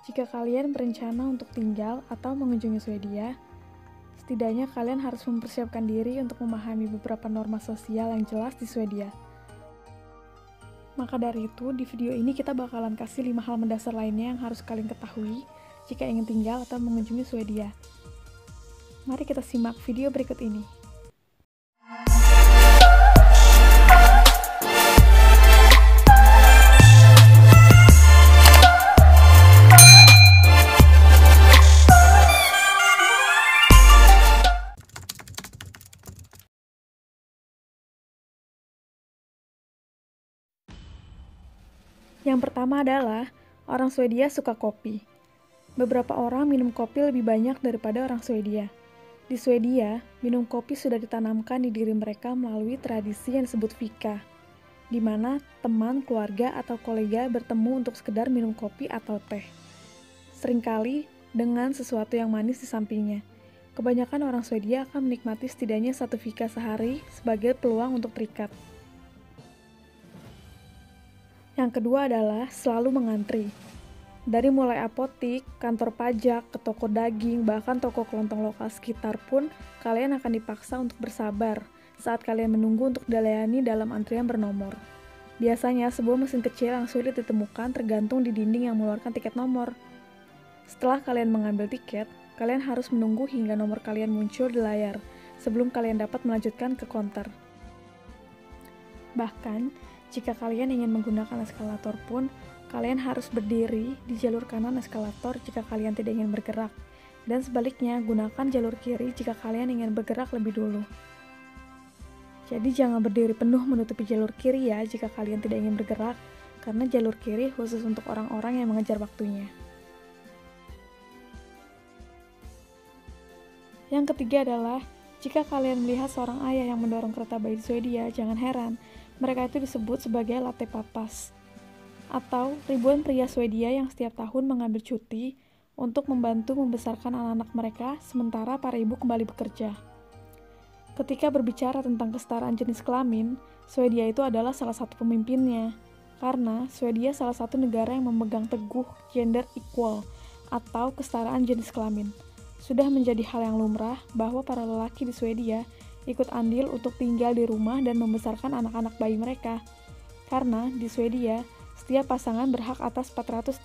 Jika kalian berencana untuk tinggal atau mengunjungi Swedia, setidaknya kalian harus mempersiapkan diri untuk memahami beberapa norma sosial yang jelas di Swedia. Maka dari itu, di video ini kita bakalan kasih 5 hal mendasar lainnya yang harus kalian ketahui jika ingin tinggal atau mengunjungi Swedia. Mari kita simak video berikut ini. Yang pertama adalah, orang Swedia suka kopi. Beberapa orang minum kopi lebih banyak daripada orang Swedia. Di Swedia, minum kopi sudah ditanamkan di diri mereka melalui tradisi yang disebut fika, di mana teman, keluarga, atau kolega bertemu untuk sekedar minum kopi atau teh. Seringkali dengan sesuatu yang manis di sampingnya. Kebanyakan orang Swedia akan menikmati setidaknya 1 fika sehari sebagai peluang untuk terikat. Yang kedua adalah selalu mengantri. Dari mulai apotik, kantor pajak, ke toko daging, bahkan toko kelontong lokal sekitar pun, kalian akan dipaksa untuk bersabar saat kalian menunggu untuk dilayani dalam antrian bernomor. Biasanya, sebuah mesin kecil yang sulit ditemukan tergantung di dinding yang mengeluarkan tiket nomor. Setelah kalian mengambil tiket, kalian harus menunggu hingga nomor kalian muncul di layar sebelum kalian dapat melanjutkan ke counter. Bahkan, jika kalian ingin menggunakan eskalator pun, kalian harus berdiri di jalur kanan eskalator jika kalian tidak ingin bergerak, dan sebaliknya gunakan jalur kiri jika kalian ingin bergerak lebih dulu. Jadi jangan berdiri penuh menutupi jalur kiri ya jika kalian tidak ingin bergerak, karena jalur kiri khusus untuk orang-orang yang mengejar waktunya. Yang ketiga adalah, jika kalian melihat seorang ayah yang mendorong kereta bayi di Swedia, jangan heran. Mereka itu disebut sebagai latte papas, atau ribuan pria Swedia yang setiap tahun mengambil cuti untuk membantu membesarkan anak-anak mereka sementara para ibu kembali bekerja. Ketika berbicara tentang kesetaraan jenis kelamin, Swedia itu adalah salah satu pemimpinnya, karena Swedia salah satu negara yang memegang teguh gender equal atau kesetaraan jenis kelamin. Sudah menjadi hal yang lumrah bahwa para lelaki di Swedia ikut andil untuk tinggal di rumah dan membesarkan anak-anak bayi mereka. Karena di Swedia, setiap pasangan berhak atas 480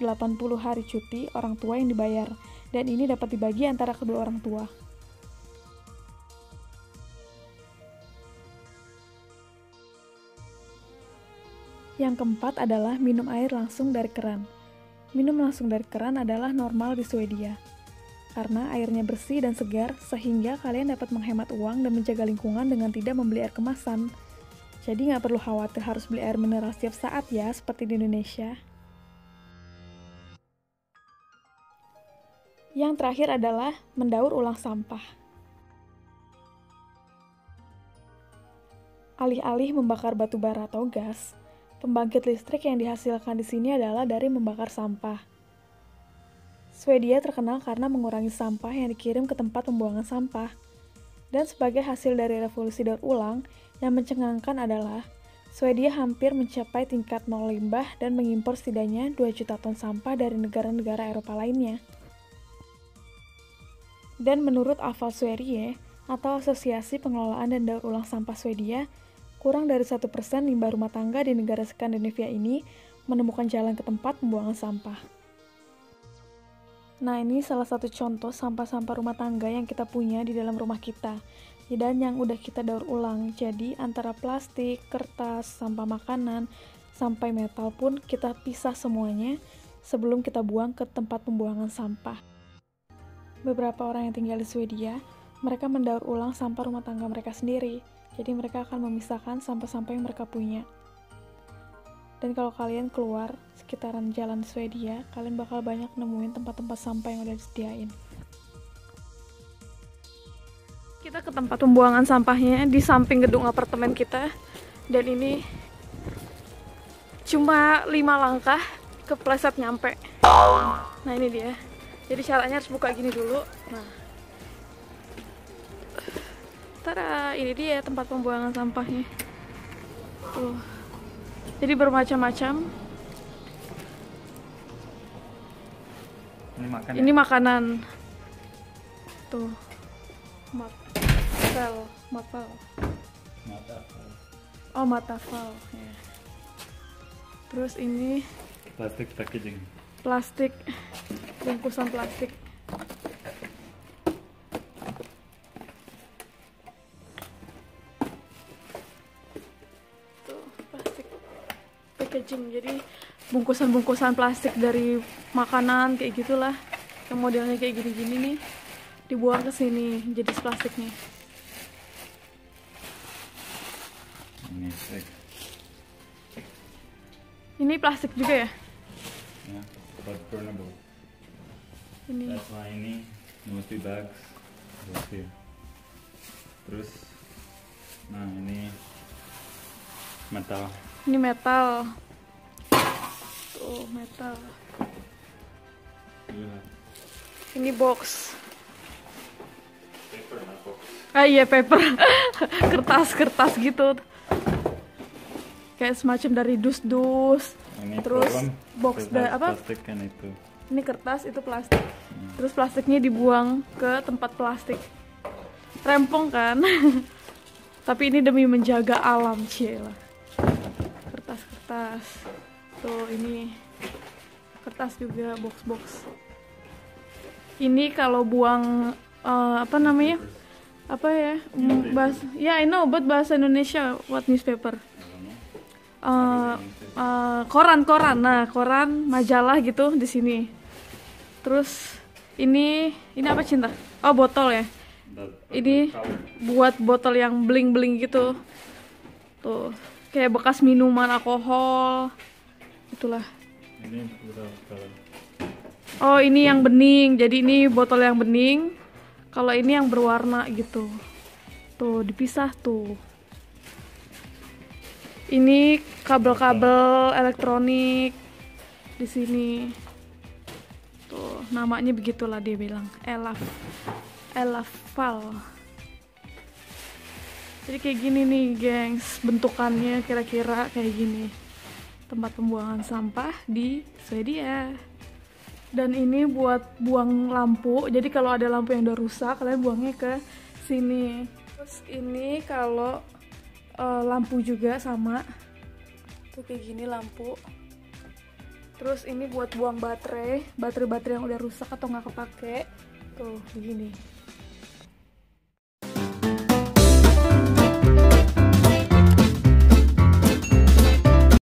hari cuti orang tua yang dibayar, dan ini dapat dibagi antara kedua orang tua. Yang keempat adalah minum air langsung dari keran. Minum langsung dari keran adalah normal di Swedia, karena airnya bersih dan segar sehingga kalian dapat menghemat uang dan menjaga lingkungan dengan tidak membeli air kemasan. Jadi nggak perlu khawatir harus beli air mineral setiap saat ya, seperti di Indonesia. Yang terakhir adalah mendaur ulang sampah. Alih-alih membakar batu bara atau gas, pembangkit listrik yang dihasilkan di sini adalah dari membakar sampah. Swedia terkenal karena mengurangi sampah yang dikirim ke tempat pembuangan sampah. Dan sebagai hasil dari revolusi daur ulang, yang mencengangkan adalah Swedia hampir mencapai tingkat nol limbah dan mengimpor setidaknya 2 juta ton sampah dari negara-negara Eropa lainnya. Dan menurut Avfallsverige, atau Asosiasi Pengelolaan dan Daur Ulang Sampah Swedia, kurang dari 1% limbah rumah tangga di negara Skandinavia ini menemukan jalan ke tempat pembuangan sampah. Nah, ini salah satu contoh sampah-sampah rumah tangga yang kita punya di dalam rumah kita, dan yang udah kita daur ulang. Jadi, antara plastik, kertas, sampah makanan, sampai metal pun kita pisah semuanya sebelum kita buang ke tempat pembuangan sampah. Beberapa orang yang tinggal di Swedia, mereka mendaur ulang sampah rumah tangga mereka sendiri, jadi mereka akan memisahkan sampah-sampah yang mereka punya. Dan kalau kalian keluar sekitaran jalan di Swedia, kalian bakal banyak nemuin tempat-tempat sampah yang udah disediain. Kita ke tempat pembuangan sampahnya di samping gedung apartemen kita, dan ini cuma 5 langkah kepleset nyampe. Nah, ini dia. Jadi caranya harus buka gini dulu. Nah, tada, ini dia tempat pembuangan sampahnya. Jadi bermacam-macam. Ini makan Ini ya? makanan. Tuh. Matafel. Mata. Oh, matafel. Ya. Terus ini Plastic packaging. plastik, bungkusan plastik. Tuh, plastik packaging. Jadi bungkusan-bungkusan plastik dari makanan kayak gitulah. Yang modelnya kayak gini-gini nih dibuang ke sini jadi plastiknya. Ini stick. Ini plastik juga ya? Ya, but burnable. Ini. That's why ini mostly bags. Goes here. Terus, nah ini metal. Ini metal. Tuh, metal. Iya. Ini box. Paper, not box. Ah iya, paper. Kertas-kertas gitu. Kayak semacam dari dus-dus. Ini Terus problem, box it has apa? plastik kan itu. Ini kertas, itu plastik. Terus plastiknya dibuang ke tempat plastik. Rempong kan? Tapi ini demi menjaga alam, cila. Kertas-kertas. Tuh, ini kertas juga, box-box. Ini kalau buang apa namanya? Apa ya? Ya, I know, but bahasa Indonesia what newspaper? Koran. Nah, koran, majalah gitu di sini. Terus ini apa, Cinta? Oh, botol ya. Ini buat botol yang bling-bling gitu. Tuh, kayak bekas minuman alkohol. Itulah. Ini udah color. Oh, ini yang bening. Jadi ini botol yang bening. Kalau ini yang berwarna gitu. Tuh, dipisah tuh. Ini kabel-kabel elektronik di sini. Tuh, namanya begitulah dia bilang. Elafal. Jadi kayak gini nih, gengs. Bentukannya kira-kira kayak gini. Tempat pembuangan sampah di Swedia. Dan ini buat buang lampu. Jadi kalau ada lampu yang udah rusak, kalian buangnya ke sini. Terus ini kalau lampu juga sama. Tuh kayak gini lampu. Terus ini buat buang baterai yang udah rusak atau nggak kepake. Tuh begini.